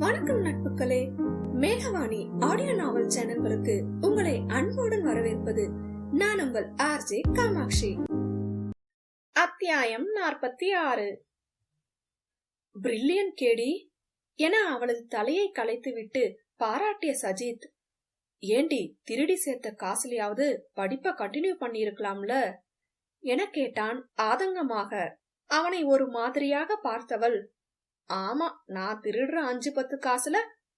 வணக்கம் நட்புகளே, மேகவாணி ஆடியோ நாவல் சேனல்களுக்கு உங்களை அன்புடன் வரவேற்பது நான் உங்கள் ஆர்ஜே காமாட்சி. அத்தியாயம் 46. பிரில்லியன்ட் கேடி என அவளது தலையை கலைத்துவிட்டு பாராட்டிய சஜித், ஏண்டி திருடி சேர்த்த காசுலயாவது படிப்ப கண்டினியூ பண்ணிருக்கலாம்ல என கேட்டான் ஆதங்கமாக. அவனை ஒரு மாதிரியாக பார்த்தவள், ஆமா, நான் திருடுற 5-10 காசுல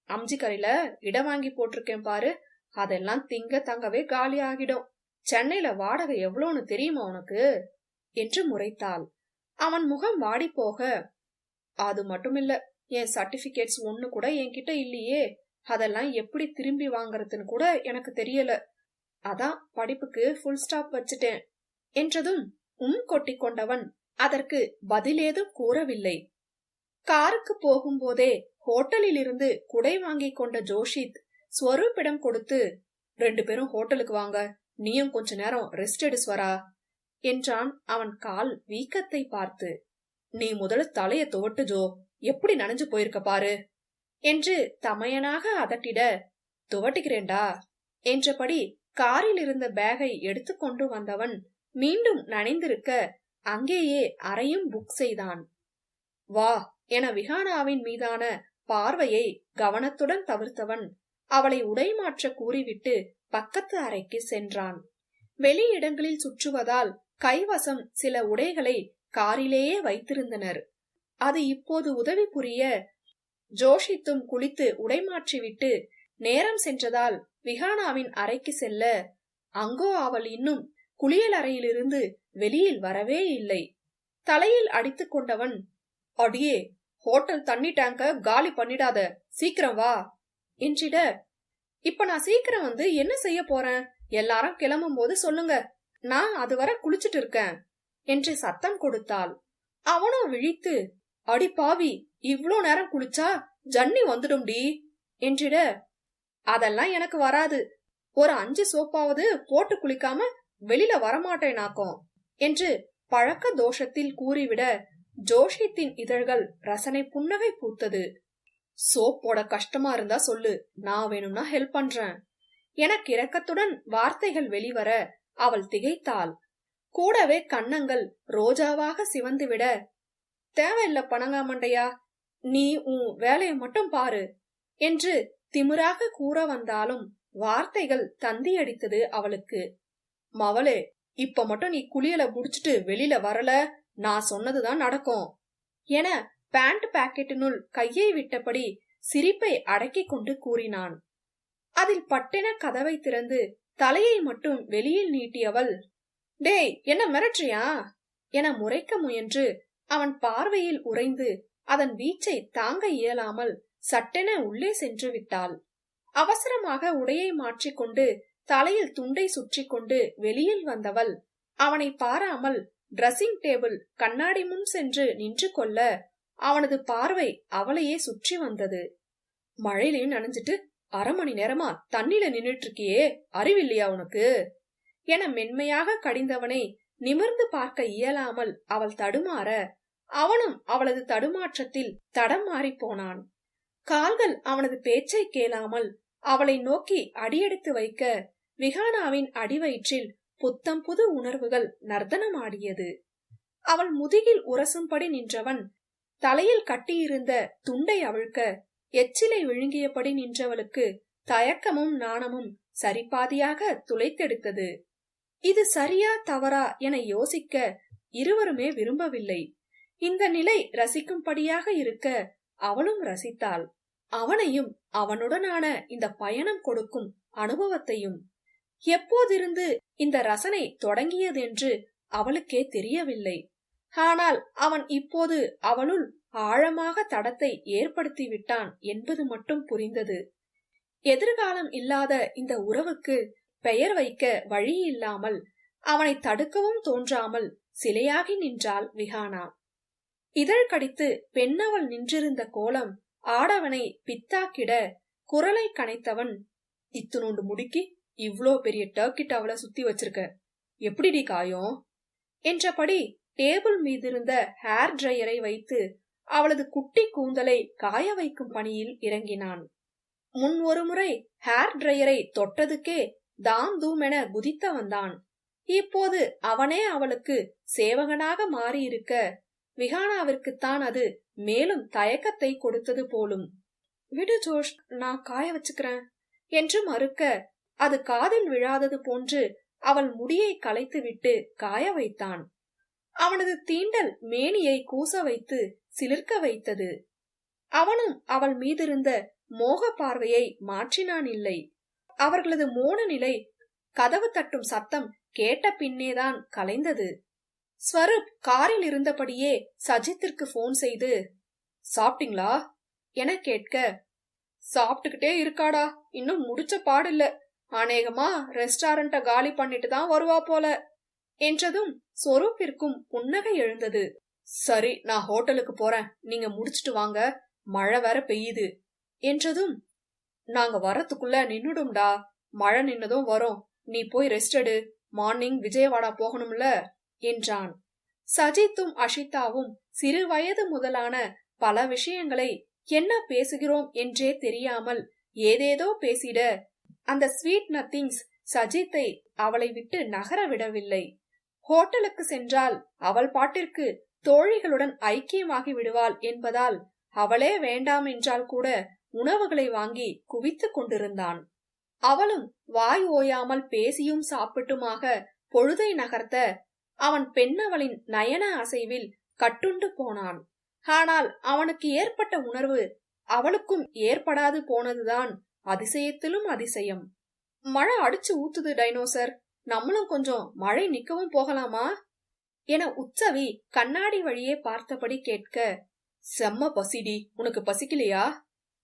அம்ஜிக்கரையில இடம் வாங்கி போட்டிருக்கேன் பாரு, அதெல்லாம் திங்க தங்கவே காலி ஆகிடும். சென்னையில வாடகை எவ்வளோன்னு தெரியுமா உனக்கு என்று முறைத்தாள். அவன் முகம் வாடி போக, அது மட்டுமில்ல, என் சர்டிபிகேட்ஸ் ஒண்ணு கூட என்கிட்ட இல்லையே, அதெல்லாம் எப்படி திரும்பி வாங்கறதுன்னு கூட எனக்கு தெரியல, அதான் படிப்புக்கு ஃபுல் ஸ்டாப் வச்சுட்டேன் என்றதும் கொட்டி கொண்டவன் அதற்கு பதிலேதும் கூறவில்லை. காருக்கு போகும்போதே ஹோட்டலில் இருந்து குடை வாங்கி கொண்ட ஜோஷித் ஸ்வரூப்பிடம் கொடுத்து, 2 பேரும் ஹோட்டலுக்கு வாங்க, நீயும் கொஞ்ச நேரம் ரெஸ்ட் எடுஸ்வரா என்றான் அவன் கால் வீக்கத்தை பார்த்து. நீ முதல்ல தலைய துவட்டு ஜோ, எப்படி நனைஞ்சு போயிருக்க பாரு என்று தமையனாக அதட்டிட, துவட்டிக்கிறேன்டா என்றபடி காரில் இருந்த பேகை எடுத்துக்கொண்டு வந்தவன் மீண்டும் நனைந்திருக்க அங்கேயே அறையும் புக் செய்தான். வா என விஹானாவின் மீதான பார்வையை கவனத்துடன் தவிர்த்தவன் அவளை உடைமாற்ற கூறிவிட்டு பக்கத்து அறைக்கு சென்றான். வெளியிடங்களில் சுற்றுவதால் கைவசம் சில உடைகளை காரிலேயே வைத்திருந்தனர். அது இப்போது உதவி புரிய ஜோஷித்தும் குளித்து உடைமாற்றிவிட்டு நேரம் சென்றதால் விஹானாவின் அறைக்கு செல்ல, அங்கோ அவள் இன்னும் குளியல் அறையிலிருந்து வெளியில் வரவே இல்லை. தலையில் அடித்துக் கொண்டவன், அடியே, ஹோட்டல் தண்ணி டேங்க காலி பண்ணிடாத, சீக்கிரம் வா என்றிட, இப்ப நான் சீக்கிரம் வந்து என்ன செய்ய போறேன், எல்லாரும் கிளம்பும் போது சொல்லுங்க, நான் அதுவரை குளிச்சுட்டு இருக்கேன் என்று சத்தம் கொடுத்தாள். அவனோ விழித்து, அடி பாவி, இவ்ளோ நேரம் குளிச்சா ஜன்னி வந்துடும்டி என்றிட, அதெல்லாம் எனக்கு வராது, ஒரு 5 சோப்பாவது போட்டு குளிக்காம வெளியில வரமாட்டேனாக்கும் என்று பழக்க தோஷத்தில் கூறிவிட ஜோஷித்தின் இதழ்கள் ரசனை புன்னகை பூத்தது. சோப்போட கஷ்டமா இருந்தா சொல்லு, நான் வேணும்னா ஹெல்ப் பண்றேன் என கிறக்கத்துடன் வார்த்தைகள் வெளிவர அவள் திகைத்தாள். கூடவே கன்னங்கள் ரோஜாவாக சிவந்துவிட, தேவையில்ல பனங்காமண்டையா, நீ உன் வேலையை மட்டும் பாரு என்று திமிராக கூற வந்தாலும் வார்த்தைகள் தந்தியடித்தது அவளுக்கு. மவளே, இப்ப மட்டும் நீ குளியல முடிச்சிட்டு வெளியில வரல, நான் சொன்னதுதான் நடக்கும் என பேண்ட் பாக்கெட்டினுள் கையை விட்டபடி சிரிப்பை அடக்கி கொண்டு கூறினான். அதில் பட்டென கதவை திறந்து தலையை மட்டும் வெளியில் நீட்டியவள், டேய், என்ன மிரட்றியா என முறைக்க முயன்று அவன் பார்வையில் உறைந்து அதன் வீச்சை தாங்க இயலாமல் சட்டென உள்ளே சென்று விட்டாள். அவசரமாக உடையை மாற்றிக்கொண்டு தலையில் துண்டை சுற்றி கொண்டு வெளியில் வந்தவள் அவனை பாராமல் டிரெஸ்ஸிங் டேபிள் கண்ணாடி முன் சென்று நின்று கொள்ள அவனது பார்வை அவளையே சுற்றி வந்தது. மழையிலையும் நனைஞ்சிட்டு 1/2 மணி நேரமா தண்ணில நின்னுட்டு இருக்கியே, அறிவில்லையா உனக்கு என மென்மையாக கடிந்தவனை நிமிர்ந்து பார்க்க இயலாமல் அவள் தடுமாற அவனும் அவளது தடுமாற்றத்தில் தடம் மாறி போனான். கால்கள் அவனது பேச்சை கேளாமல் அவளை நோக்கி அடியெடுத்து வைக்க விஹானாவின் அடிவயிற்றில் புத்தம் புது உணர்வுகள் நர்த்தனமாடியது. அவள் முதுகில் உரசும்படி நின்றவன் தலையில் கட்டியிருந்த துண்டை அவிழ்க்க எச்சிலை விழுங்கியபடி நின்றவளுக்கு தயக்கமும் நாணமும் சரிபாதியாக துளைத்தெடுத்தது. இது சரியா தவறா என யோசிக்க இருவருமே விரும்பவில்லை. இந்த நிலை ரசிக்கும்படியாக இருக்க அவளும் ரசித்தாள், அவனையும் அவனுடனான இந்த பயணம் கொடுக்கும் அனுபவத்தையும். எப்போதிருந்து இந்த ரசனை தொடங்கியதென்று அவளுக்கே தெரியவில்லை. ஆனால் அவன் இப்போது அவளுள் ஆழமாக தடத்தை ஏற்படுத்தி விட்டான் என்பது மட்டும் புரிந்தது. எதிர்காலம் இல்லாத இந்த உறவுக்கு பெயர் வைக்க வழி இல்லாமல் அவனை தடுக்கவும் தோன்றாமல் சிலையாகி நின்றாள் விஹானா. இதழ் கடித்து பெண்ணவள் நின்றிருந்த கோலம் ஆடவனை பித்தாக்கிட குரலை கனைத்தவன், இத்துணூண்டு முடிக்கி இவ்ளோ பெரிய டர்க்கி டவலை சுத்தி வச்சிருக்க, எப்படிடி காயும் என்றபடி டேபிள் மீதிருந்த ஹேர் டிரையரை வைத்து அவளது குட்டி கூந்தலை காய வைக்கும் பணியில் இறங்கினான். முன் ஒருமுறை ஹேர் டிரையரை தொட்டதுக்கே தாம் தூம் என குதித்த வந்தான். இப்போது அவனே அவளுக்கு சேவகனாக மாறியிருக்க விஹானாவிற்குத்தான் அது மேலும் தயக்கத்தை கொடுத்தது போலும். விடு ஜோஷ், நான் காய வச்சுக்கிறேன் என்று மறுக்க அது காதில் விழாதது போன்று அவள் முடியை கலைத்து விட்டு காய வைத்தான். அவனது தீண்டல் மேனியை கூச வைத்து சிலிர்க்க வைத்தது. அவனும் அவள் மீதிருந்த மோக பார்வையை மாற்றினான் இல்லை. அவர்களது மோன நிலை கதவு தட்டும் சத்தம் கேட்ட பின்னேதான் கலைந்தது. ஸ்வரூப் காரில் இருந்தபடியே சஜித்திற்கு போன் செய்து, சாப்பிட்டீங்களா என கேட்க, சாப்பிட்டுக்கிட்டே இருக்காடா, இன்னும் முடிச்ச பாடில்ல, அநேகமா ரெஸ்டாரண்ட காலி பண்ணிட்டு தான் வருவா போல என்றதும் ஸ்வரூப்பிற்கும் புன்னகை எழுந்தது. சரி, நான் ஹோட்டலுக்கு போறேன், நீங்க முடிச்சிட்டு வாங்க, மழை வேற பெய்யுது என்றதும், நாங்க வரத்துக்குள்ள நின்னுடும்டா, மழை நின்னதும் வரும், நீ போய் ரெஸ்ட் எடு, மார்னிங் விஜயவாடா போகணும்ல என்றான். சஜித்தும் அஷிதாவும் சிறு வயது முதலான பல விஷயங்களை என்ன பேசுகிறோம் என்றே தெரியாமல் ஏதேதோ பேசிட அந்த ஸ்வீட் நத்திங்ஸ் சஜித்தை அவளை விட்டு நகர விடவில்லை. ஹோட்டலுக்கு சென்றால் அவள் பாட்டிற்கு தோழிகளுடன் ஐக்கியமாகி விடுவாள் என்பதால் அவளே வேண்டாம் என்றால் கூட உணவுகளை வாங்கி குவித்துக் கொண்டிருந்தான். அவளும் வாய் ஓயாமல் பேசியும் சாப்பிட்டுமாக பொழுதை நகர்த்த அவன் பெண்ணவளின் நயன அசைவில் கட்டுண்டு போனான். ஆனால் அவனுக்கு ஏற்பட்ட உணர்வு அவளுக்கும் ஏற்படாது போனதுதான் அதிசயத்திலும் அதிசயம். மழை அடிச்சு ஊத்துது டைனோசர், நம்மளும் கொஞ்சம் மழை நிக்கவும் போகலாமா என உற்சவி கண்ணாடி வழியே பார்த்தபடி கேட்க, செம்ம பசிடி, உனக்கு பசிக்கலையா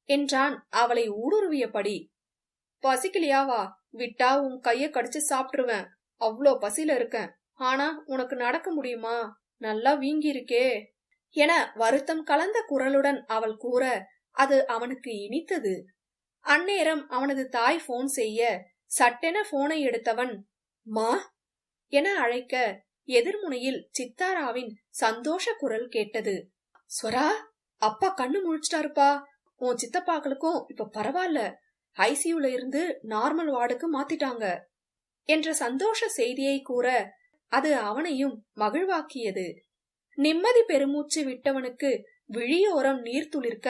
என்றான் அவளை ஊடுருவியபடி. பசிக்கலையாவா, விட்டா உன் கைய கடிச்சு சாப்பிட்டுருவேன், அவ்வளோ பசியில இருக்கேன், ஆனா உனக்கு நடக்க முடியுமா, நல்லா வீங்கி இருக்கே என வருத்தம் கலந்த குரலுடன் அவள் கூற அது அவனுக்கு இனித்தது. அந்நேரம் அவனது தாய் போன் செய்ய சட்டென போனை எடுத்தவன் மா என அழைக்க எதிர்முனையில் சித்தாராவின் சந்தோஷ குரல் கேட்டது. ஸ்வரா, அப்பா கண்ணு முழிச்சிட்டாருப்பா, உன் சித்தப்பாக்களுக்கும் இப்ப பரவாயில்ல, ஐசியூல இருந்து நார்மல் வார்டுக்கு மாத்திட்டாங்க என்ற சந்தோஷ செய்தியை கூற அது அவனையும் மகிழ்வாக்கியது. நிம்மதி பெருமூச்சு விட்டவனுக்கு விழியோரம் நீர் துளிர்க்க,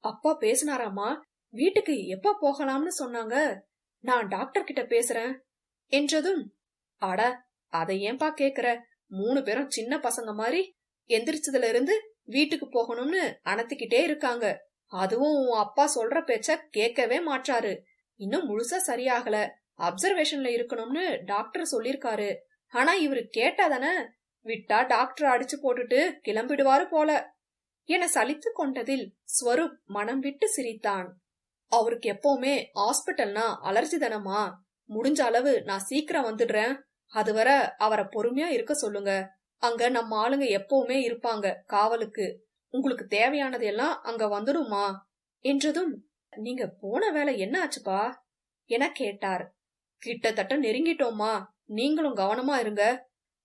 அப்பா பேசினாராமா, வீட்டுக்கு எப்ப போகலாம்னு சொன்னாங்க, நான் டாக்டர் கிட்ட பேசுறேன் என்றதும், அட அதை ஏன்பா கேக்குற, 3 பேரும் சின்ன பசங்க மாதிரி எந்திரிச்சதுல இருந்து வீட்டுக்கு போகணும்னு அனத்திக்கிட்டே இருக்காங்க, அதுவும் உன் அப்பா சொல்ற பேச்ச கேட்கவே மாட்டாரு, இன்னும் முழுசா சரியாகல, அப்சர்வேஷன்ல இருக்கணும்னு டாக்டர் சொல்லிருக்காரு, ஆனா இவரு கேட்டாதானே, விட்டா டாக்டர் அடிச்சு போட்டுட்டு கிளம்பிடுவாரு போல என சலித்து கொண்டதில் ஸ்வரூப் மனம் விட்டு சிரித்தான். அவருக்கு எப்பவுமே ஹாஸ்பிட்டல்னா அலர்ஜி தானமா, முடிஞ்ச அளவு நான் சீக்கிரம் வந்துடுறேன், அதுவரை அவரை பொறுமையா இருக்க சொல்லுங்க, அங்க நம்ம ஆளுங்க எப்பவுமே இருப்பாங்க காவலுக்கு, உங்களுக்கு தேவையானது எல்லாம் அங்க வந்துடுமா என்றதும், நீங்க போன வேலை என்ன ஆச்சுப்பா என கேட்டார். கிட்டத்தட்ட நெருங்கிட்டோமா, நீங்களும் கவனமா இருங்க,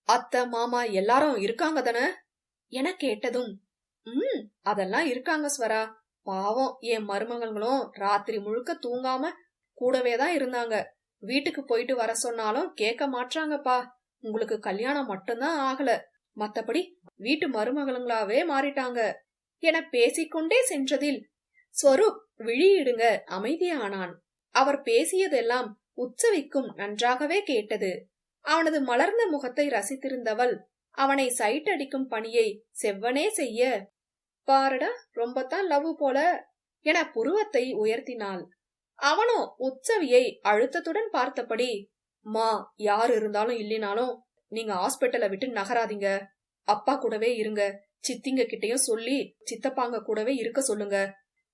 அத்தை மாமா எல்லாரும் இருக்காங்க தானே என கேட்டதும், அதெல்லாம் இருக்காங்க ஸ்வரா, பாவம் என் மருமகளும் ராத்திரி முழுக்க தூங்காம கூடவேதான் இருந்தாங்க, வீட்டுக்கு போயிட்டு வர சொன்னாலும் கேட்க மாட்டாங்கப்பா, உங்களுக்கு கல்யாணம் மட்டும்தான் ஆகல, மத்தபடி வீட்டு மருமகளுங்களாவே மாறிட்டாங்க என பேசிக்கொண்டே சென்றதில் ஸ்வரூப் விழியிடுங்க அமைதியானான். அவர் பேசியதெல்லாம் உற்சவிக்கும் நன்றாகவே கேட்டது. அவனது மலர்ந்த முகத்தை ரசித்திருந்தவள் அவனை சைட் அடிக்கும் பணியை செவ்வனே செய்ய, பாருடா ரொம்பத்தான் லவ் போல என புருவத்தை உயர்த்தினாள். அவனோ உற்சவியை அழுத்தத்துடன் பார்த்தபடி, மா யாரு இருந்தாலும் இல்லைனாலும் நீங்க ஹாஸ்பிட்டலை விட்டு நகராதீங்க, அப்பா கூடவே இருங்க, சித்திங்க கிட்டையும் சொல்லி சித்தப்பாங்க கூடவே இருக்க சொல்லுங்க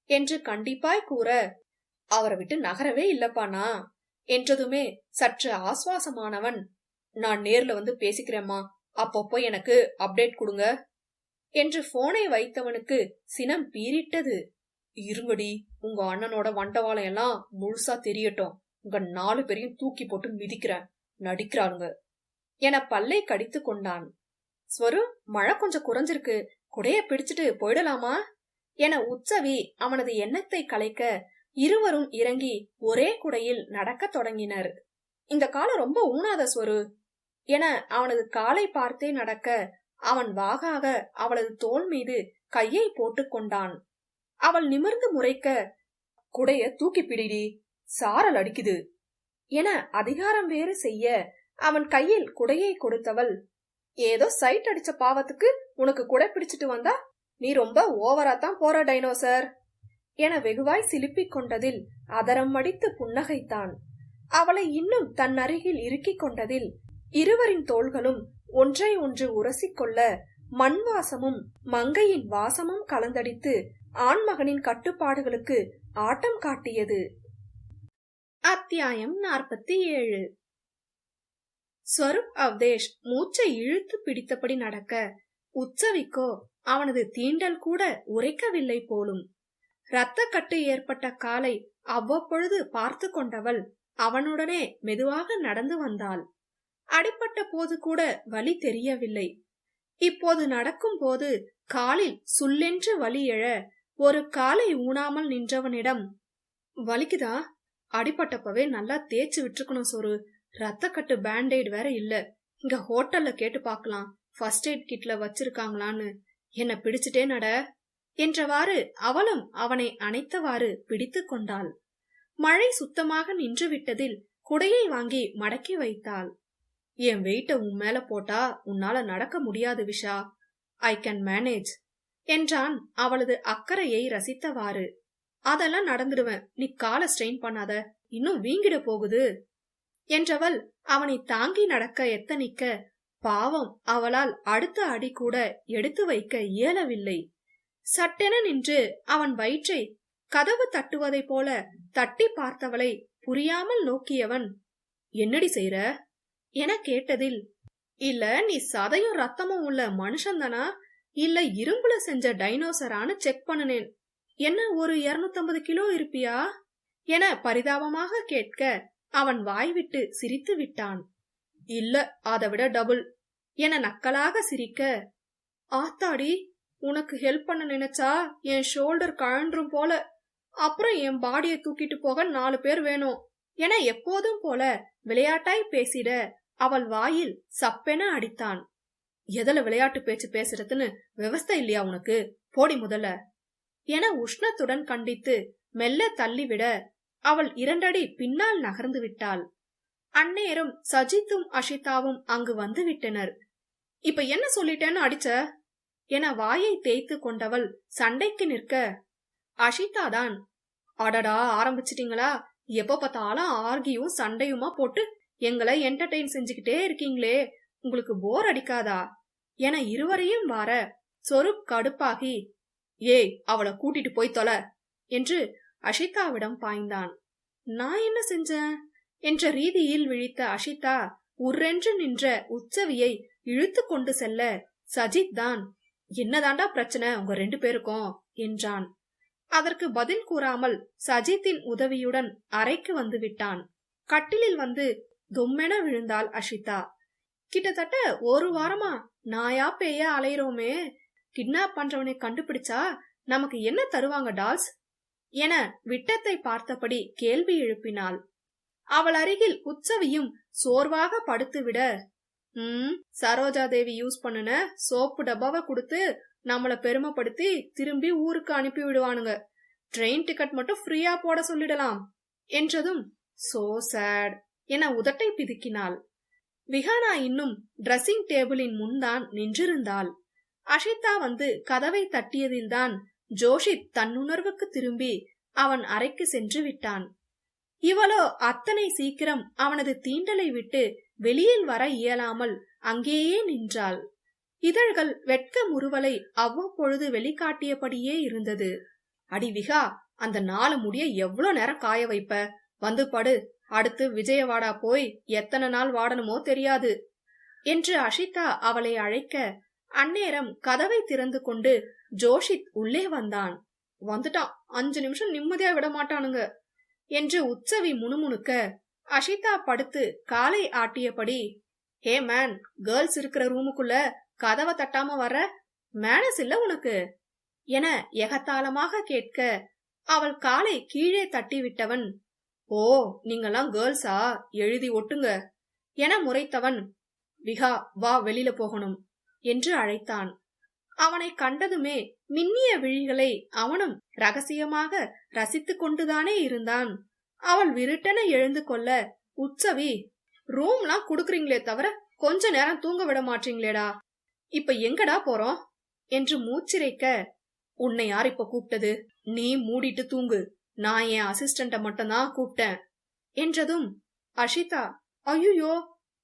என்று கண்டிப்பாய் கூற, அவரை விட்டு நகரவே இல்லப்பானா என்றதுமே சற்று ஆஸ்வாசமானவன், நான் நேர்ல வந்து பேசிக்கிறேம்மா, அப்பப்போ எனக்கு அப்டேட் கொடுங்க என்று போனை வைத்தவனுக்கு சினம் பீரிட்டது. இருங்கடி, உங்க அண்ணனோட வண்டவாளம் எல்லாம் முழுசா தெரியட்டும், உங்க 4 பேரையும் தூக்கி போட்டு மிதிக்கிறேன், நடிக்கிறாங்க என பல்லை கடித்து கொண்டான். ஸ்வரு, மழை கொஞ்சம் குறைஞ்சிருக்கு, குடைய பிடிச்சிட்டு போயிடலாமா என உற்சவி அவனது எண்ணத்தை கலைக்க இருவரும் இறங்கி ஒரே குடையில் நடக்கத் தொடங்கினர். இந்த காலம் ரொம்ப ஊனாத சொரு என அவனது காலை பார்த்தே நடக்க அவன் வாகாக அவளது தோள் மீது கையை போட்டுக் கொண்டான். அவள் நிமிர்ந்து முறைக்க, குடைய தூக்கி பிடிடி, சாரல் அடிக்குது என அதிகாரம் வேறு செய்ய அவன் கையில் குடையை கொடுத்தவள், ஏதோ சைட் அடிச்ச பாவத்துக்கு உனக்கு குடை பிடிச்சிட்டு வந்தா நீ ரொம்ப ஓவராத்தான் போற டைனோசர் என வெகுவாய் சிலுப்பிக் கொண்டதில் அதரம் மடித்து புன்னகைத்தான். அவளை இன்னும் தன் அருகில் இறுக்கிக் கொண்டதில் இருவரின் தோள்களும் ஒன்றை ஒன்று உரசிக்கொள்ள மண் வாசமும் மங்கையின் வாசமும் கலந்தடித்து ஆண்மகனின் கட்டுப்பாடுகளுக்கு ஆட்டம் காட்டியது. அத்தியாயம் 47. ஸ்வரூப் அவதேஷ் மூச்சை இழுத்து பிடித்தபடி நடக்க உற்சவிக்கோ அவனது தீண்டல் கூட உரைக்கவில்லை போலும். இரத்த கட்டு ஏற்பட்ட காலை அவ்வப்பொழுது பார்த்து கொண்டவள் அவனுடனே மெதுவாக நடந்து வந்தாள். அடிப்பட்ட போது கூட வலி தெரியவில்லை. இப்போது நடக்கும் போது காலில் சுல்லென்று வலி எழ ஒரு காலை ஊனாமல் நின்றவனிடம், வலிக்குதா? அடிப்பட்டப்பவே நல்லா தேய்ச்சி விட்டுருக்கணும் சொரு, ரத்த கட்டு பேண்டேட் வேற இல்ல, இங்க ஹோட்டல்ல கேட்டு பாக்கலாம், ஃபர்ஸ்ட் எய்ட் கிட்ல வச்சிருக்காங்களான்னு, என்ன பிடிச்சிட்டே நட என்றவாறு அவளும் அவனை அணைத்தவாறு பிடித்து கொண்டாள். மழை சுத்தமாக நின்று விட்டதில் குடையை வாங்கி மடக்கி வைத்தாள். என் வெயிட்ட உன் மேல போட்டா உன்னால நடக்க முடியாது விஷா, ஐ கேன் மேனேஜ் என்றான் அவளது அக்கறையை ரசித்தவாறு. அதெல்லாம் நடந்துடுவேன், நீ காலை ஸ்ட்ரெயின் பண்ணாத, இன்னும் வீங்கிட போகுது என்றவள் அவனை தாங்கி நடக்க எத்தனிக்க பாவம் அவளால் அடுத்த அடி கூட எடுத்து வைக்க இயலவில்லை. சட்டென நின்று அவன் வயிற்றை கதவு தட்டுவதை போல தட்டி பார்த்தவளை புரியாமல் நோக்கியவன், என்னடி செய்ற என கேட்டதில், இல்ல நீ சதையும் ரத்தமும் உள்ள மனுஷன்தானா இல்ல இரும்புல செஞ்ச டைனோசரான்னு செக் பண்ணுனேன், என்ன ஒரு 250 கிலோ இருப்பியா என பரிதாபமாக கேட்க அவன் வாய்விட்டு சிரித்து விட்டான். இல்ல அதை விட டபுள் என நக்கலாக சிரிக்க, ஆத்தாடி உனக்கு ஹெல்ப் பண்ண நினைச்சா என் ஷோல்டர் கழன்றும் போல, அப்புறம் என் பாடியை தூக்கிட்டு போக 4 பேர் வேணும் என எப்போதும் போல விளையாட்டாய் பேசிட அவள் வாயில் சப்பென அடித்தான். எதல விளையாட்டு பேச்சு பேசுறதுன்னு விவஸ்தை இல்லையா உனக்கு, போடி முதல்ல என உஷ்ணத்துடன் கண்டித்து மெல்ல தள்ளிவிட அவள் 2 அடி பின்னால் நகர்ந்து விட்டாள். அந்நேரம் சஜித்தும் அஷிதாவும் அங்கு வந்து விட்டனர். இப்ப என்ன சொல்லிட்டேன்னு அடிச்ச என வாயை தேய்த்து கொண்டவள் சண்டைக்கு நிற்க, அஷிதாதான், அடடா ஆரம்பிச்சிட்டீங்களா, எப்ப பார்த்தாலும் ஆர்கியும் சண்டையுமா போட்டு எங்களை என்டர்டெயின் செஞ்சுக்கிட்டே இருக்கீங்களே, உங்களுக்கு போர் அடிக்காதா என இருவரையும் வார சொரூப் கடுப்பாகி, ஏய் அவளை கூட்டிட்டு போய் தொலை என்று அஷிதாவிடம் பாய்ந்தான். நான் என்ன செஞ்சேன் என்ற ரீதியில் விழித்த அஷிதா உர்ரென்று நின்ற உற்சவியை இழுத்து கொண்டு செல்ல சஜித் தான், என்னதாண்டா பிரச்சனை உங்க 2 பேருக்கும் என்றான். அதற்கு பதில் கூறாமல் சஜித்தின் உதவியுடன் அறைக்கு வந்து விட்டான். கட்டிலில் வந்து தொம்மென விழுந்தாள் அஷிதா. கிட்டத்தட்ட 1 வாரமா நாயா பேயா அலையிறோமே, கிட்னாப் பண்றவனை கண்டுபிடிச்சா நமக்கு என்ன தருவாங்க டால்ஸ் என விட்டத்தை பார்த்தபடி கேள்வி எழுப்பினாள். அவள் அருகில் உற்சவியும் சோர்வாக படுத்துவிட, சரோஜா தேவி யூஸ் பண்ணுன சோப்பு டப்பாவை கொடுத்து நம்மள பெருமைப்படுத்தி திரும்பி ஊருக்கு அனுப்பி விடுவானுங்க, ட்ரெயின் டிக்கெட் மட்டும் ஃப்ரீயா போட சொல்லிடலாம் என்றதும் சோ சேட் என உதட்டை பிதுக்கினாள். விஹானா இன்னும் டிரெஸ்ஸிங் டேபிளின் முன்தான் நின்றிருந்தாள். அஷிதா வந்து கதவை தட்டியதில்தான் ஜோஷித் தன்னுணர்வுக்கு திரும்பி அவன் அறைக்கு சென்று விட்டான். இவளோ அத்தனை சீக்கிரம் அவனது தீண்டலை விட்டு வெளியில் வர இயலாமல் அங்கேயே நின்றாள். இதழ்கள் வெட்க முறுவலை அவ்வப்பொழுது வெளிக்காட்டியபடியே இருந்தது. அடி விகா, அந்த 4 முடிய எவ்வளவு நேரம் காய வைப்ப, வந்து படு, அடுத்து விஜயவாடா போய் எத்தனை நாள் வாடணுமோ தெரியாது என்று அஷிதா அவளை அழைக்க, அந்நேரம் கதவை திறந்து கொண்டு ஜோஷித் உள்ளே வந்தான். வந்துட்டான், 5 நிமிஷம் நிம்மதியா விட மாட்டானுங்க என்று உற்சவி முணுமுணுக்க அஷிதா படுத்து காலை ஆட்டியபடி, ஹே மேன், கேர்ள்ஸ் இருக்கிற ரூமுக்குள்ள கதவை தட்டாம வர மேனஸ் இல்ல உனக்கு என எகத்தாளமாக கேட்க, அவள் காலை கீழே தட்டி விட்டவன், ஓ நீங்கெல்லாம் கேர்ள்ஸா, எழுதி ஒட்டுங்க என முறைத்தவன், விகா வா வெளியில போகணும் என்று அழைத்தான். அவனை கண்டதுமே மின்னிய விழிகளை அவனும் ரகசியமாக ரசித்து கொண்டுதானே இருந்தான். அவள் விருட்டென எழுந்து கொள்ள, உற்சவி, ரூம்லாம் குடுக்குறீங்களே தவிர கொஞ்ச நேரம் தூங்க விட மாட்டீங்களேடா, இப்ப எங்கடா போறோம் என்று மூச்சிரைக்க, உன்னை யார் இப்ப கூப்பிட்டது, நீ மூடிட்டு தூங்கு, நான் என் அசிஸ்டண்ட மட்டும்தான் கூப்பிட்டேன் என்றதும் அஷிதா, ஐயோ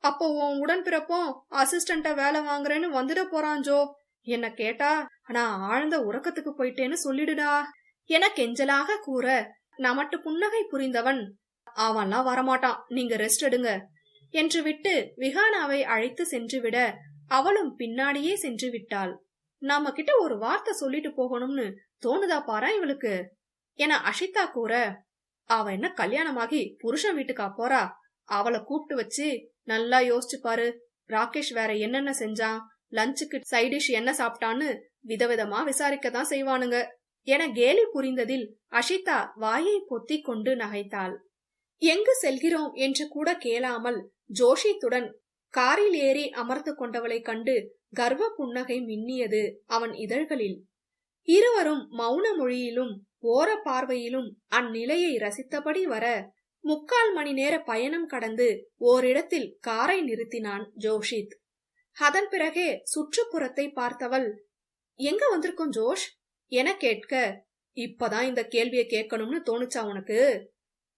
அப்போ உன் உடன்பிறப்பும் அசிஸ்டண்ட வேலை வாங்குறேன்னு வந்துட போறான் ஜோ, என்ன கேட்டா நான் ஆழ்ந்த உறக்கத்துக்கு போயிட்டேன்னு சொல்லிடுடா என கெஞ்சலாக கூற, நமட்டு புன்னகை புரிந்தவன், அவன்லாம் வரமாட்டான், நீங்க ரெஸ்ட் எடுங்க என்று விட்டு விஹானாவை அழைத்து சென்று விட, அவளும் பின்னாடியே சென்று விட்டாள். நாம கிட்ட ஒரு வார்த்தை சொல்லிட்டு போகணும்னு தோணுதா பாரா இவளுக்கு என அஷிதா கூற, அவ என்ன கல்யாணமாகி புருஷன் வீட்டுக்கா போறா, அவளை கூப்பிட்டு வச்சு நல்லா யோசிச்சு பாரு, ராகேஷ் வேற என்னென்ன செஞ்சான், லஞ்சுக்கு சைடிஷ் என்ன சாப்பிட்டான்னு விதவிதமா விசாரிக்கத்தான் செய்வானுங்க என கேலி புரிந்ததில் அஷிதா வாயை பொத்தி கொண்டு நகைத்தாள். எங்கு செல்கிறோம் என்று கூட கேளாமல் ஜோஷித்துடன் காரில் ஏறி அமர்ந்து கொண்டவளை கண்டு கர்வ புன்னகை மின்னியது அவன் இதழ்களில். இருவரும் மௌன மொழியிலும் ஓர பார்வையிலும் அந்நிலையை ரசித்தபடி வர, 3/4 மணி நேர பயணம் கடந்து ஓரிடத்தில் காரை நிறுத்தினான் ஜோஷித். அதன் பிறகே சுற்றுப்புறத்தை பார்த்தவள், எங்க வந்திருக்கோம் ஜோஷ் என கேட்க, இப்பதான் இந்த கேள்வியை கேட்கணும்னு தோணுச்சா உனக்கு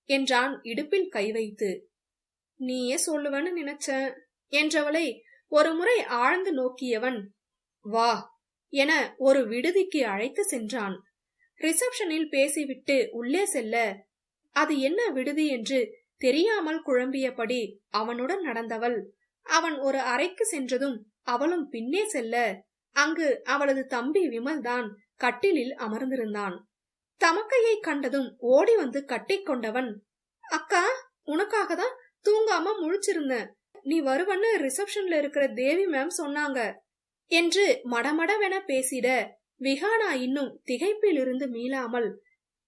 என்றான் இடுப்பில் கை வைத்து. நீயே சொல்லுவன்னு நினைச்சேன் என்றவளை ஒரு முறை ஆழ்ந்து நோக்கியவன், வா என ஒரு விடுதிக்கு அழைத்து சென்றான். ரிசப்ஷனில் பேசிவிட்டு உள்ளே செல்ல, அது என்ன விடுதி என்று தெரியாமல் குழம்பியபடி அவனுடன் நடந்தவள் அவன் ஒரு அறைக்கு சென்றதும் அவளும் பின்னே செல்ல, அங்கு அவளது தம்பி விமல்தான் கட்டிலில் அமர்ந்திருந்தான். தமக்கையை கண்டதும் ஓடி வந்து கட்டிக்கொண்டவன், அக்கா உனக்காக தான் தூங்காம முழிச்சிருந்தேன், நீ வருவன்னு ரிசப்ஷன்ல இருக்கிற தேவி மேம் சொன்னாங்க என்று மடமடவென பேசிட, விஹானா இன்னும் திகைப்பிலிருந்து மீளாமல்,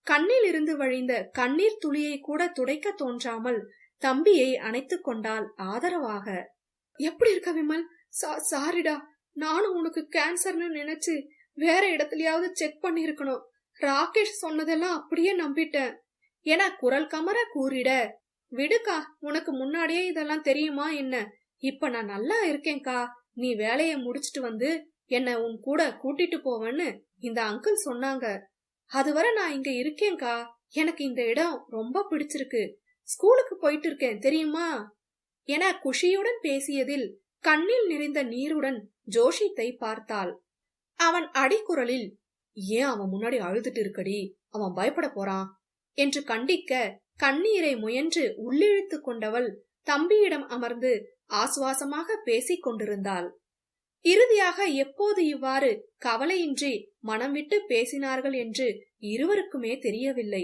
கண்ணில் இருந்து வழிந்த கண்ணீர் துளியை கூட துடைக்க தோன்றாமல் தம்பியை அணைத்து கொண்டாள் ஆதரவாக. எப்படி இருக்க விமல்? சாரிடா, நானும் உனக்கு கேன்சர்னு நினைச்சு வேற இடத்துலயாவது செக் பண்ணிருக்கணும், ராகேஷ் சொன்னதெல்லாம் அப்படியே நம்பிட்டேன் என குரல் கமர கூறிட, விடுக்கா, உனக்கு முன்னாடியே இதெல்லாம் தெரியுமா என்ன, இப்ப நான் நல்லா இருக்கேன்கா, நீ வேலைய முடிச்சிட்டு வந்து என்ன உன் கூட கூட்டிட்டு போவன்னு இந்த அங்கிள் சொன்னாங்க, அதுவரை நான் இங்க இருக்கேன்கா, எனக்கு இந்த இடம் ரொம்ப பிடிச்சிருக்கு, ஸ்கூலுக்கு போயிட்டு இருக்கேன் தெரியுமா என குஷியுடன் பேசியதில் கண்ணில் நிறைந்த நீருடன் ஜோஷித்தை பார்த்தாள். அவன் அடிக்குரலில், ஏன் அவன் முன்னாடி அழுதுட்டு இருக்கடி, அவன் பயப்பட போறான் என்று கண்டிக்க, கண்ணீரை முயன்று உள்ளிழுத்து கொண்டவள் தம்பியிடம் அமர்ந்து ஆசுவாசமாக பேசிக் கொண்டிருந்தாள். இறுதியாக எப்போது இவ்வாறு கவலையின்றி மனம் விட்டு பேசினார்கள் என்று இருவருக்குமே தெரியவில்லை.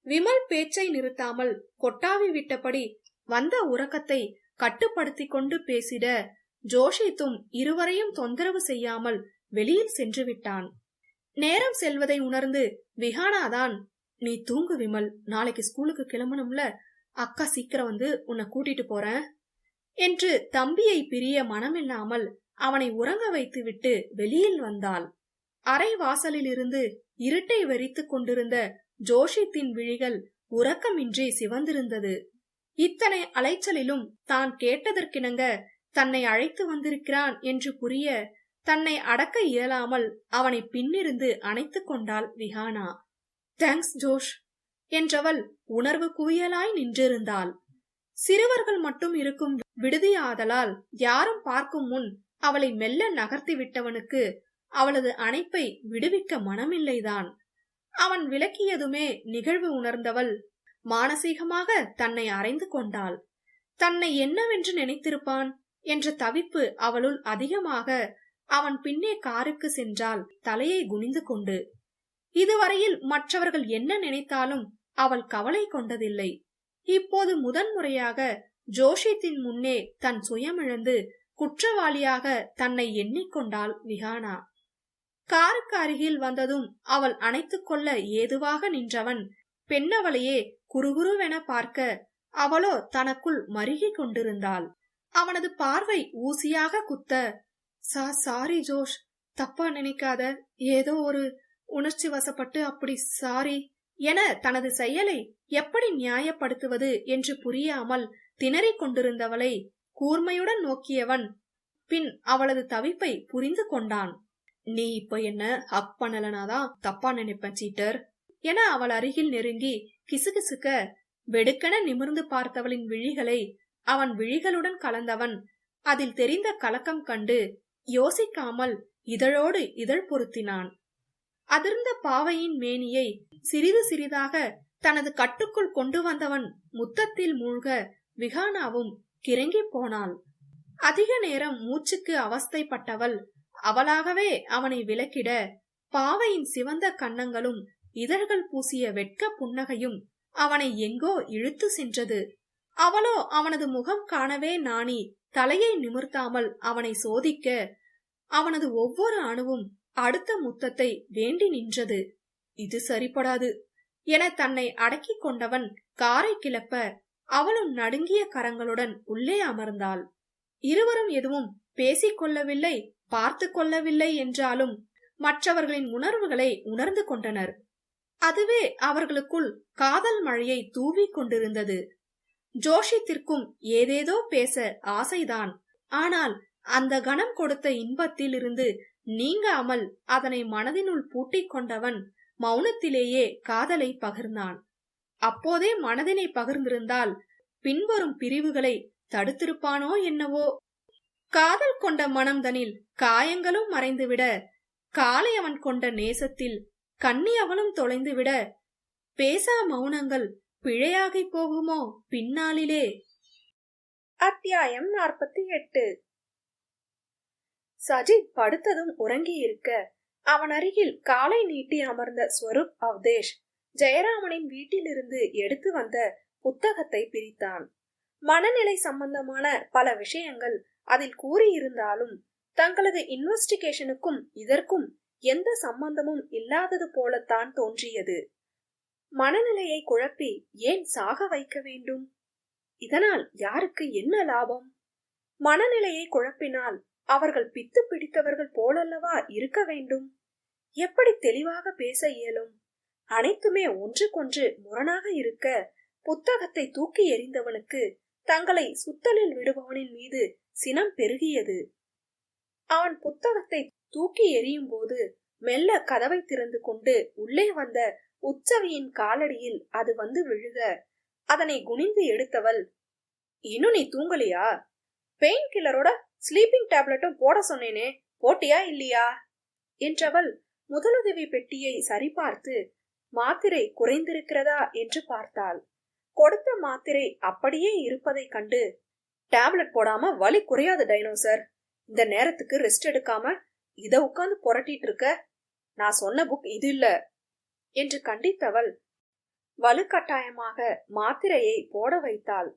விமல் பேச்சை நிறுத்தாமல் கொட்டாவி விட்டபடி வந்த உறக்கத்தை கட்டுப்படுத்தி கொண்டு பேசிட, ஜோஷித்தும் இருவரையும் தொந்தரவு செய்யாமல் வெளியில் சென்று விட்டான். நேரம் செல்வதை உணர்ந்து விஹானாதான், நீ தூங்கு விமல், நாளைக்கு ஸ்கூலுக்கு கிளம்பணும்ல, அக்கா சீக்கிரம் வந்து உன்னை கூட்டிட்டு போறேன் என்று தம்பியை பிரிய மனமில்லாமல் அவனை உறங்க வைத்து விட்டு வெளியில் வந்தாள். அரை வாசலில் இருந்து இருட்டை வெறித்து கொண்டிருந்த ஜோஷித்தின் விழிகள் உறக்கமின்றி சிவந்திருந்தது. இத்தனை அலைச்சலிலும் தான் கேட்டதற்கிணங்க தன்னை அழைத்து வந்திருக்கிறான் என்று புரிய, தன்னை அடக்க இயலாமல் அவனை பின்னிருந்து அணைத்து கொண்டாள் விஹானா. தேங்க்ஸ் ஜோஷ் என்றவள் உணர்வு குவியலாய் நின்றிருந்தாள். சிறுவர்கள் மட்டும் இருக்கும் விடுதியாதலால் யாரும் பார்க்கும் முன் அவளை மெல்ல நகர்த்தி விட்டவனுக்கு அவளது அணைப்பை விடுவிக்க மனமில்லைதான். அவன் விலக்கியதுமே நிகழ்வு உணர்ந்தவள் மானசீகமாக தன்னை அறைந்து கொண்டாள். தன்னை என்னவென்று நினைத்திருப்பான் என்ற தவிப்பு அவளுள் அதிகமாக அவன் பின்னே காருக்கு சென்றாள், தலையை குனிந்து கொண்டு. இதுவரையில் மற்றவர்கள் என்ன நினைத்தாலும் அவள் கவலை கொண்டதில்லை. இப்போது முதன்முறையாக ஜோஷித்தின் முன்னே தன் சுயமிழந்து குற்றவாளியாக தன்னை எண்ணிக்கொண்டாள் விஹானா. காருக்கு அருகில் வந்ததும் அவள் அணைத்துக் கொள்ள ஏதுவாக நின்றவன் பெண்ணவளையே குறுகுருவென பார்க்க அவளோ தனக்குள் மருகி கொண்டிருந்தாள். அவனது பார்வை ஊசியாக குத்த, சாரி ஜோஷ், தப்பா நினைக்காத, ஏதோ ஒரு உணர்ச்சி வசப்பட்டு அப்படி சாரி என தனது செயலை எப்படி நியாயப்படுத்துவது என்று புரியாமல் திணறிக் கொண்டிருந்தவளை கூர்மையுடன் நோக்கியவன் பின் அவளது தவிப்பை புரிந்து கொண்டான். நீ இப்ப என்ன ஹக் பண்ணலனாதான் தப்பா நினைப்பேன் சீட்டர் என அவள் அருகில் நெருங்கி கிசுகிசுக்க வெடுக்கென நிமிர்ந்து பார்த்தவளின் விழிகளை அவன் விழிகளுடன் கலந்தவன் அதில் தெரிந்த கலக்கம் கண்டு யோசிக்காமல் இதழோடு இதழ் பொருத்தினான். அதிர்ந்த பாவையின் மேனியை சிறிது சிறிதாக தனது கட்டுக்குள் கொண்டு வந்தவன் முத்தத்தில் மூழ்க விகானாவும் கிறங்கி போனாள். அதிக நேரம் மூச்சுக்கு அவஸ்தைப்பட்டவள் அவளாகவே அவனை விலக்கிட பாவையின் சிவந்த கன்னங்களும் இதழ்கள் பூசிய வெட்க புன்னகையும் அவனை எங்கோ இழுத்து சென்றது. அவளோ அவனது முகம் காணவே நாணி தலையை நிமிர்த்தாமல் அவனை சோதிக்க அவனது ஒவ்வொரு அணுவும் அடுத்த முத்தத்தை வேண்டி நின்றது. இது சரிப்படாது என தன்னை அடக்கிக் கொண்டவன் காரை கிளப்ப அவளும் நடுங்கிய கரங்களுடன் உள்ளே அமர்ந்தாள். இருவரும் எதுவும் பேசிக்கொள்ளவில்லை, பார்த்து கொள்ளவில்லை என்றாலும் மற்றவர்களின் உணர்வுகளை உணர்ந்து கொண்டனர். அதுவே அவர்களுக்குள் காதல் மழையை தூவி கொண்டிருந்தது. ஜோஷித்திற்கும் ஏதேதோ பேச ஆசைதான். ஆனால் அந்த கணம் கொடுத்த இன்பத்தில் இருந்து நீங்காமல் அதனை மனதினுள் பூட்டிக் கொண்டவன் மௌனத்திலேயே காதலை பகிர்ந்தான். அப்போதே மனதினை பகிர்ந்திருந்தால் பின்வரும் பிரிவுகளை தடுத்திருப்பானோ என்னவோ. காதல் கொண்ட மனம்தனில் காயங்களும் மறைந்துவிட, காலை அவன் கொண்ட நேசத்தில் கண்ணி அவளும் தொலைந்துவிட, பேசா மௌனங்கள் பிழையாகி போகுமோ பின்னாளிலே. அத்தியாயம் 48. சஜித் படுத்ததும் உறங்கியிருக்க அவன் அருகில் காலை நீட்டி அமர்ந்த ஸ்வரூப் அவதேஷ் ஜெயராமனின் வீட்டிலிருந்து எடுத்து வந்த புத்தகத்தை பிரித்தான். மனநிலை சம்பந்தமான பல விஷயங்கள் அதில் கூறியிருந்தாலும் தங்களது இன்வெஸ்டிகேஷனுக்கும் இதற்கும் எந்த சம்பந்தமும் இல்லாதது போலத்தான் தோன்றியது. மனநிலையை குழப்பி ஏன் சாக வைக்க வேண்டும்? இதனால் யாருக்கு என்ன லாபம்? மனநிலையை குழப்பினால் அவர்கள் பித்து பிடித்தவர்கள் போலல்லவா இருக்க வேண்டும்? எப்படி தெளிவாக பேச இயலும்? அனைத்துமே ஒன்றுக்கொன்று முரணாக இருக்க புத்தகத்தை தூக்கி எறிந்தவனுக்கு தங்களை சுத்தலில் விடுபவனின் மீது சினம் பெருகியது. அவன் புத்தகத்தை தூக்கி எறியும் போது மெல்ல கதவை திறந்து கொண்டு உள்ளே வந்த உற்சவியின் காலடியில் அது வந்து விழுக அதனை குனிந்து எடுத்தவள், இன்னும் நீ தூங்கலையா? பெயின் கில்லரோட ஸ்லீப்பிங் டேப்லெட்டும் போட சொன்னேனே, போட்டியா இல்லையா என்றவள் முதலுதவி பெட்டியை சரிபார்த்து மாத்திரை குறைந்திருக்கிறதா என்று பார்த்தாள். கொடுத்த மாத்திரை அப்படியே இருப்பதை கண்டு, டேப்லெட் போடாம வலி குறையாது டைனோசர். இந்த நேரத்துக்கு ரெஸ்ட் எடுக்காம இத உட்கார்ந்து புரட்டிட்டு இருக்க. நான் சொன்ன புக் இது இல்ல என்று கண்டித்தவள் வலுக்கட்டாயமாக மாத்திரையை போட வைத்தாள்.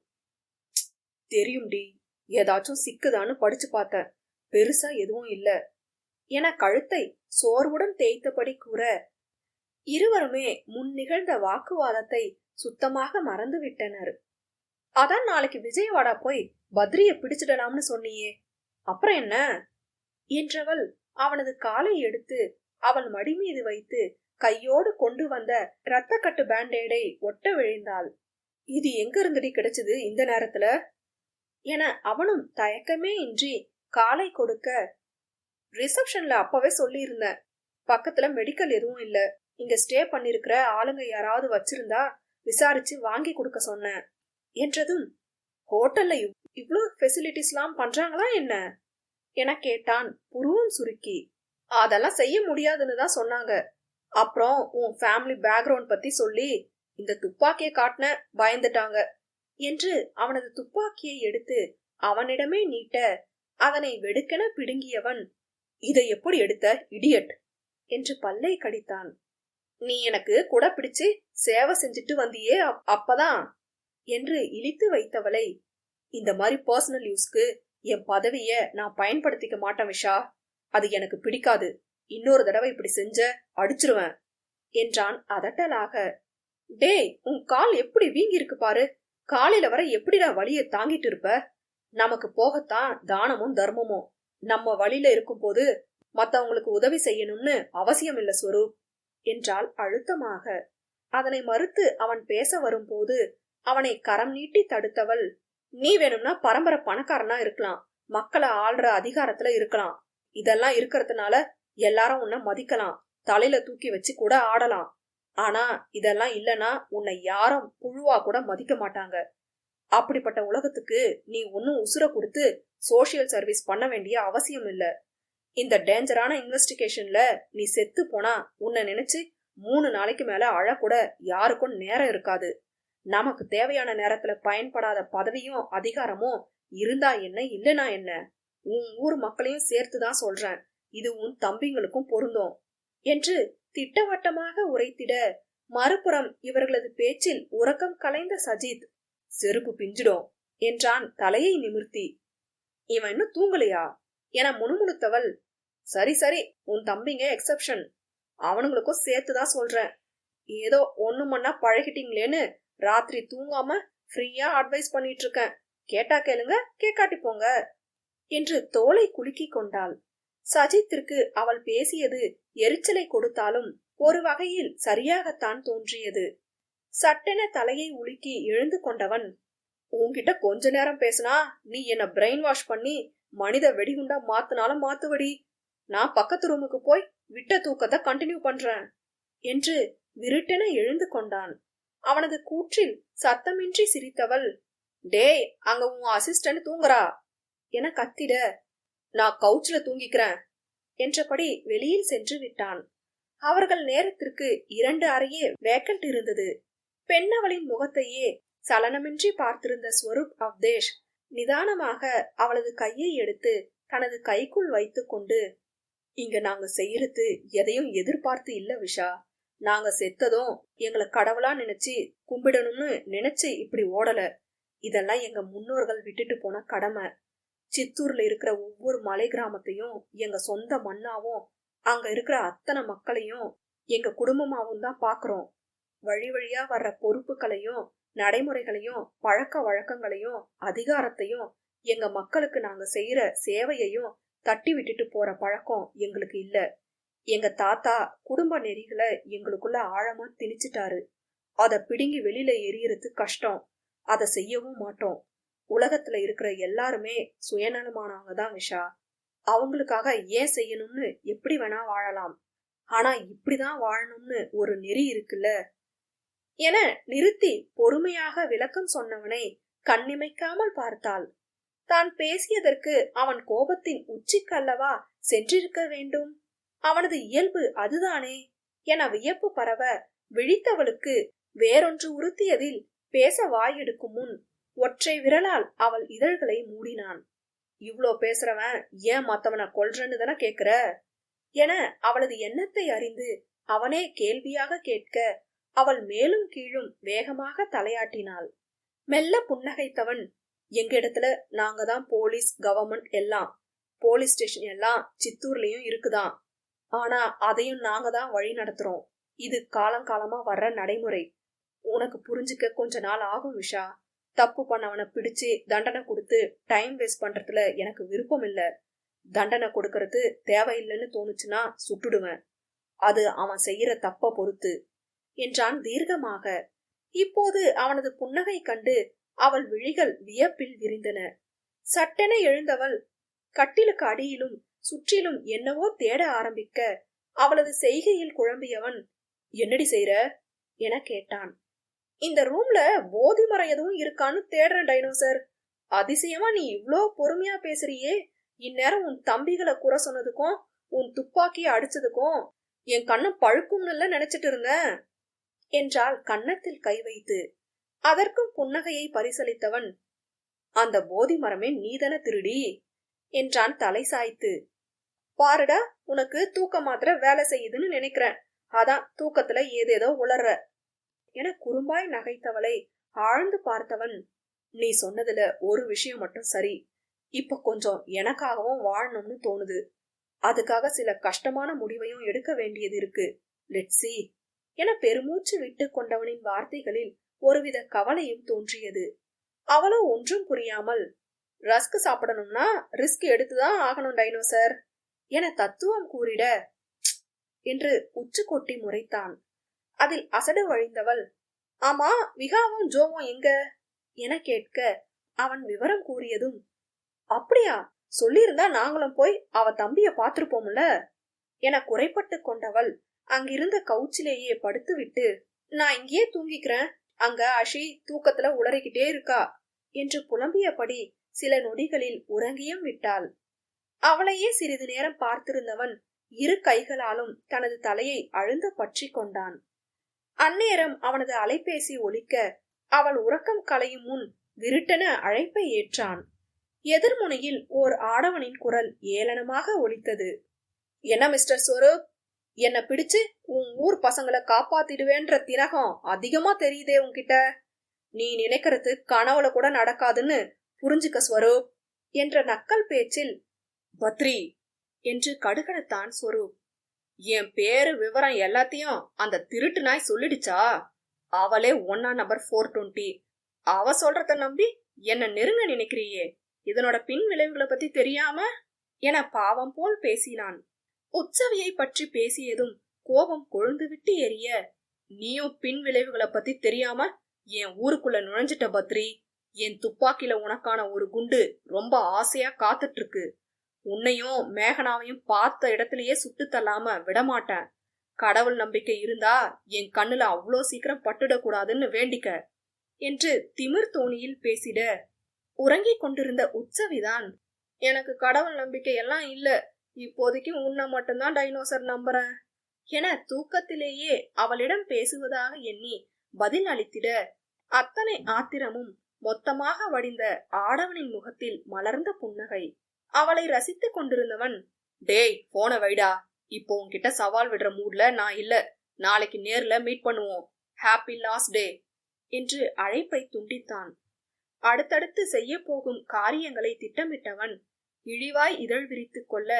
தெரியும்டி, ஏதாச்சும் சிக்குதான்னு படிச்சு பார்த்த, பெருசா எதுவும் இல்ல என கழுத்தை சோர்வுடன் தேய்த்தபடி கூற இருவருமே முன் நிகழ்ந்த வாக்குவாதத்தை சுத்தமாக மறந்து விட்டனர். அதான் நாளைக்கு விஜயவாடா போய் பத்ரிய பிடிச்சிடலாம்னு சொன்னியே, அப்புறம் என்ன என்றவள் அவனது காலை எடுத்து அவன் மடி மீது வைத்து கையோடு கொண்டு வந்த இரத்த கட்டு பேண்டேடை ஒட்ட விழைந்தாள். இது எங்க இருந்தடி கிடைச்சது இந்த நேரத்துல என அவனும் தயக்கமே இன்றி காலை கொடுக்க, ரிசப்ஷன்ல அப்பவே சொல்லி இருந்தேன், பக்கத்துல மெடிக்கல் எதுவும் இல்ல, இங்க ஸ்டே பண்ணிருக்கிற ஆளுங்க யாராவது வச்சிருந்தா விசாரிச்சு வாங்கி கொடுக்க சொன்னேன் என்றதும், ஹோட்டல்ல இவ்ளோ ஃபெசிலிட்டிஸ் எல்லாம் பண்றாங்களா என்ன என கேட்டான் புருவம் சுருக்கி. அதெல்லாம் செய்ய முடியாதுன்னு தான் சொன்னாங்க. அப்புறம் உன் ஃபேமிலி பேக்ரவுண்ட் பத்தி சொல்லி இந்த துப்பாக்கியை காட்டின பயந்துட்டாங்க என்று அவனது துப்பாக்கியை எடுத்து அவனிடமே நீட்ட அதனை வெடுக்கென பிடுங்கியவன், இதை எப்படி எடுத்த இடியட் என்று பல்லை கடித்தான். நீ எனக்கு கூட பிடிச்சு சேவை செஞ்சுட்டு வந்தியே அப்பதான் என்று இழித்து வைத்தவளை, இந்த மாதிரி பர்சனல் யூஸ்க்கு என் பதவிய நான் பயன்படுத்திக்க மாட்டேன் விஷா, அது எனக்கு பிடிக்காது இன்னொரு தடவை இப்படி செஞ்ச அடிச்சிருவேன் என்றான் அதட்டலாக. டேய், உன் கால் எப்படி வீங்கி இருக்கு பாரு. காலையில வர எப்படிடா வலிய தாங்கிட்டு இருப்ப? நமக்கு போகத்தான் தானமும் தர்மமும். நம்ம வழியில இருக்கும் போது மத்தவங்களுக்கு உதவி செய்யணும்னு அவசியம் இல்ல ஸ்வரூப் என்றாள் அழுத்தமாக. அதனை மறுத்து அவன் பேச வரும்போது அவனை கரம் நீட்டி தடுத்தவள், நீ வேணும்னா பரம்பரை பணக்காரனா இருக்கலாம், மக்களை ஆள்ற அதிகாரத்துல இருக்கலாம், இதெல்லாம் இருக்கிறதுனால எல்லாரும் உன்னை மதிக்கலாம், தலையில தூக்கி வச்சு கூட ஆடலாம். ஆனா இதெல்லாம் இல்லனா உன்னை யாரும் புழுவா கூட மதிக்க மாட்டாங்க. அப்படிப்பட்ட உலகத்துக்கு நீ ஒன்னும் உசுர கொடுத்து சோசியல் சர்வீஸ் பண்ண வேண்டிய அவசியம் இல்ல. இந்த டேஞ்சரான இன்வெஸ்டிகேஷன்ல நீ செத்து போனா உன்னை நினைச்சு 3 நாளைக்கு மேல அழக்கூட யாருக்கும் நேரம் இருக்காது. நமக்கு தேவையான நேரத்துல பயன்படாத பதவியும் அதிகாரமும் இருந்தா என்ன இல்லனா என்ன, உன் ஊர் மக்களையும் சேர்த்துதான் சொல்றேன், இது உன் தம்பிங்களுக்கும் பொருந்தும் என்று திட்டவட்டமாக உரைத்திட, மறுபுறம் இவர்களது பேச்சில் உறக்கம் கலைந்த சஜித், செருப்பு பிஞ்சிடும் என்றான் தலையை நிமிர்த்தி. இவன் இன்னும் தூங்கலையா என முணுமுணுத்தவள், சரி சரி, உன் தம்பிங்க எக்ஸப்ஷன், அவனுங்களுக்கும் சேர்த்துதான் சொல்றேன். ஏதோ ஒண்ணு மண்ணா பழகிட்டீங்களேன்னு ராத்திரி தூங்காம ஃப்ரீயா அட்வைஸ் பண்ணிட்டு இருக்கேன். கேட்டா கேளுங்க, கேட்காட்டி போங்க என்று தோலை குலுக்கி கொண்டாள். சஜித்திற்கு அவள் பேசியது எரிச்சலை கொடுத்தாலும் ஒரு வகையில் சரியாகத்தான் தோன்றியது. சட்டென தலையை உலுக்கி எழுந்து கொண்டவன், உன்கிட்ட கொஞ்ச நேரம் பேசினா நீ என்ன பிரெயின் வாஷ் பண்ணி மனித வெடிகுண்டா மாத்தினாலும் மாத்துவடி, நான் பக்கத்து ரூமுக்கு போய் விட்ட தூக்கத்தை கண்டினியூ பண்றேன் என்று விருட்டென எழுந்து கொண்டான். அவனது கூற்றில் சத்தமின்றி சிரித்தவள், டேய், அங்க உன் அசிஸ்டன்ட் தூங்குறா என கத்திட, நான் கவுச்ல தூங்கிக்கிறேன் என்றபடி வெளியில் சென்று விட்டான். அவர்கள் நேரத்திற்கு 2 அறையே வேக்கண்ட் இருந்தது. பெண்ணவளின் முகத்தையே சலனமின்றி பார்த்திருந்த ஸ்வரூப் அவ்தேஷ் நிதானமாக அவளது கையை எடுத்து தனது கைக்குள் வைத்து கொண்டு, இங்க நாங்க செய்யறது எதையும் எதிர்பார்த்து இல்ல விஷா, நாங்க செத்ததும் எங்களை கடவுளா நினைச்சு கும்பிடணும்னு நினைச்சு இப்படி ஓடல. இதெல்லாம் எங்க முன்னோர்கள் விட்டுட்டு போன கடமை. சித்தூர்ல இருக்கிற ஒவ்வொரு மலை கிராமத்தையும் எங்க சொந்த மண்ணாவும் அங்க இருக்கிற அத்தனை மக்களையும் எங்க குடும்பமாவும் தான் பாக்குறோம். வழி வழியா வர்ற பொறுப்புகளையும் நடைமுறைகளையும் பழக்க வழக்கங்களையும் அதிகாரத்தையும் எங்க மக்களுக்கு நாங்க செய்யற சேவையையும் தட்டி விட்டுட்டு போற பழக்கம் எங்களுக்கு இல்ல. எங்க தாத்தா குடும்ப நெறிகளை எங்களுக்குள்ள ஆழமா திணிச்சிட்டாரு. அத பிடுங்கி வெளியில எரியறது கஷ்டம், அத செய்யவும் மாட்டோம். உலகத்துல இருக்கிற எல்லாருமே சுயநலமானவங்க தான் விஷா. அவங்களுக்காக ஏன் செய்யணும்னு எப்படி வேணா வாழலாம், ஆனா இப்படிதான் வாழணும்னு ஒரு நெறி இருக்குல்ல என நிறுத்தி பொறுமையாக விளக்கம் சொன்னவனை கண்ணிமைக்காமல் பார்த்தாள். தான் பேசியதற்கு அவன் கோபத்தின் உச்சிக்கல்லவா சென்றிருக்க வேண்டும்? அவனது இயல்பு அதுதானே என வியப்பு பரவ விழித்தவளுக்கு வேறொன்று உறுத்தியதில் பேச வாயெடுக்கும் முன் ஒற்றை விரலால் அவள் இதழ்களை மூடினான். இவ்ளோ பேசுறவன் ஏன் மத்தவனை கொல்றன்னு தானே கேக்குற என அவளது எண்ணத்தை அறிந்து அவனே கேள்வியாக கேட்க, அவள் மேலும் கீழும் வேகமாக தலையாட்டினாள். மெல்ல புன்னகைத்தவன், எங்க இடத்துல நாங்க தான் போலீஸ் கவர்மெண்ட் எல்லாம், போலீஸ் ஸ்டேஷன் எல்லாம் சித்தூர்லயும் இருக்குதான், ஆனா அதையும் நாங்க தான் வழி நடத்துறோம். இது காலங்காலமா வர்ற நடைமுறை. உனக்கு புரிஞ்சுக்க கொஞ்ச நாள் ஆகும் விஷா. தப்பு பண்ணவனை பிடிச்சு தண்டனை கொடுத்து டைம் வேஸ்ட் பண்றதுல எனக்கு விருப்பம் இல்ல. தண்டனை கொடுக்கறது தேவையில்லைன்னு தோணுச்சுன்னா சுட்டுடுவேன். அது அவன் செய்யற தப்ப பொறுத்து என்றான் தீர்க்கமாக. இப்போது அவனது புன்னகை கண்டு அவள் விழிகள் வியப்பில் விரிந்தன. சட்டென எழுந்தவள் கட்டிலுக்கு அடியிலும் சுற்றிலும் என்னவோ தேட ஆரம்பிக்க, அவளது செய்கையில் குழம்பியவன், என்னடி செய்யற என கேட்டான். இந்த ரூம்ல போதி மரம் எதுவும் இருக்கான்னு தேடுறேன் டைனோசர். அதிசயமா நீ இவ்ளோ பொறுமையா பேசுறியே. இந்நேரம் உன் தம்பிகளை குறை சொன்னதுக்கும் உன் துப்பாக்கிய அடிச்சதுக்கும் என் கண்ணம் பழுக்கும்னு நினைச்சிட்டு இருந்தேன் என்றால் கன்னத்தில் கை வைத்து. அதற்கும் புன்னகையை பரிசளித்தவன், அந்த போதி மரமே நீதன திருடி என்றான் தலை சாய்த்து. பாருடா, உனக்கு தூக்க மாத்திர வேலை செய்யுதுன்னு நினைக்கிறேன், அதான் தூக்கத்துல ஏதேதோ உளர்ற என குறும்பாய் நகைத்தவளை ஆழ்ந்து பார்த்தவன், நீ சொன்னதுல ஒரு விஷயம் மட்டும் சரி. இப்ப கொஞ்சம் எனக்காகவும் வாழணும்னு தோணுது. அதுக்காக சில கஷ்டமான முடிவையும் எடுக்க வேண்டியது இருக்கு. லெட்ஸ் see என பெருமூச்சு விட்டு கொண்டவனின் வார்த்தைகளில் ஒருவித கவலையும் தோன்றியது. அவளோ ஒன்றும் புரியாமல், ரஸ்க் சாப்பிடணும்னா ரிஸ்க் எடுத்துதான் ஆகணும் டைனோசர் என தத்துவம் கூறிட என்று உச்சு கொட்டி முறைத்தான். அதில் அசடு வழிந்தவள், ஆமா விகாவும் ஜோவும் எங்க என கேட்க அவன் விவரம் கூறியதும், அப்படியா, சொல்லியிருந்தா நாங்களும் போய் அவ தம்பிய பாத்திருப்போம்ல என குறைப்பட்டு கொண்டவள் அங்கிருந்த கவுச்சிலேயே படுத்துவிட்டு, நான் இங்கேயே தூங்கிக்கிறேன், அங்க அஷி தூக்கத்துல உளறிக்கிட்டே இருக்கா என்று புலம்பியபடி சில நொடிகளில் உறங்கியும் விட்டாள். அவளையே சிறிது நேரம் பார்த்திருந்தவன் இரு கைகளாலும் தனது தலையை அழுந்த பற்றி கொண்டான். அந்நேரம் அவனது அலைபேசி ஒலிக்க அவள் உறக்கம் கலையும் முன் விருட்டென அழைப்பை ஏற்றான். எதிர்முனையில் ஓர் ஆடவனின் குரல் ஏளனமாக ஒலித்தது. என்ன மிஸ்டர் ஸ்வரூப், என்ன பிடிச்சு உன் ஊர் பசங்களை காப்பாத்திடுவேன்ற தினகம் அதிகமா தெரியுதே உன்கிட்ட. நீ நினைக்கிறது கனவுல கூட நடக்காதுன்னு புரிஞ்சுக்க ஸ்வரூப் என்ற நக்கல் பேச்சில், பத்ரி என்று கடுகடுத்தான் ஸ்வரூப். என் பேரு விவரம் எல்லாத்தையும் அந்த திருட்டு நாய் சொல்லிடுச்சா? அவளே 1 நம்பர் 420. அவ சொல்றத நம்பி என்ன நெருங்க நினைக்கிறியே, இதனோட பின் விளைவுகளை பத்தி தெரியாம என பாவம் போல் பேசினான். உற்சவியை பற்றி பேசியதும் கோபம் கொழுந்து விட்டு எரிய, நீயும் பின் விளைவுகளை பத்தி தெரியாம என் ஊருக்குள்ள நுழைஞ்சிட்ட பத்ரி. என் துப்பாக்கில உனக்கான ஒரு குண்டு ரொம்ப ஆசையா காத்துட்டு இருக்கு. உன்னையும் மேகனாவையும் பார்த்த இடத்திலேயே சுட்டு தள்ளாம விடமாட்டேன். கடவுள் நம்பிக்கை இருந்தா என் கண்ணுல அவ்வளோ சீக்கிரம் பட்டுடக்கூடாதுன்னு வேண்டிக்க என்று திமிர் தோணியில் பேசிட, உறங்கிக் கொண்டிருந்த உற்சவிதான், எனக்கு கடவுள் நம்பிக்கை எல்லாம் இல்ல, இப்போதைக்கு உன்னை மட்டும்தான் டைனோசர் நம்புறேன் என தூக்கத்திலேயே அவளிடம் பேசுவதாக எண்ணி பதில் அளித்திட, அத்தனை ஆத்திரமும் மொத்தமாக வடிந்த ஆடவனின் முகத்தில் மலர்ந்த புன்னகை. அவளை ரசித்துக் கொண்டிருந்தவன், டேய் போன வைடா, இப்போ உன்கிட்ட சவால் விடுற மூட்ல நான் இல்ல, நாளைக்கு நேர்ல மீட் பண்ணுவோம், ஹாப்பி லாஸ்ட் டே என்று அழைப்பை துண்டித்தான். அடுத்தடுத்து செய்ய போகும் காரியங்களை திட்டமிட்டவன் இழிவாய் இதழ் விரித்து கொள்ள,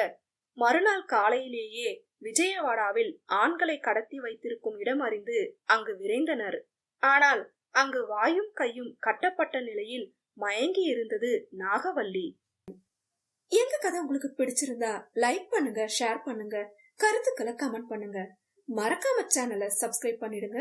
மறுநாள் காலையிலேயே விஜயவாடாவில் ஆண்களை கடத்தி வைத்திருக்கும் இடம் அறிந்து அங்கு விரைந்தனர். ஆனால் அங்கு வாயும் கையும் கட்டப்பட்ட நிலையில் மயங்கி இருந்தது நாகவல்லி. எங்க கதை உங்களுக்கு பிடிச்சிருந்தா லைக் பண்ணுங்க, ஷேர் பண்ணுங்க, கருத்துக்களை கமெண்ட் பண்ணுங்க, மறக்காம சேனலை சப்ஸ்கிரைப் பண்ணிடுங்க.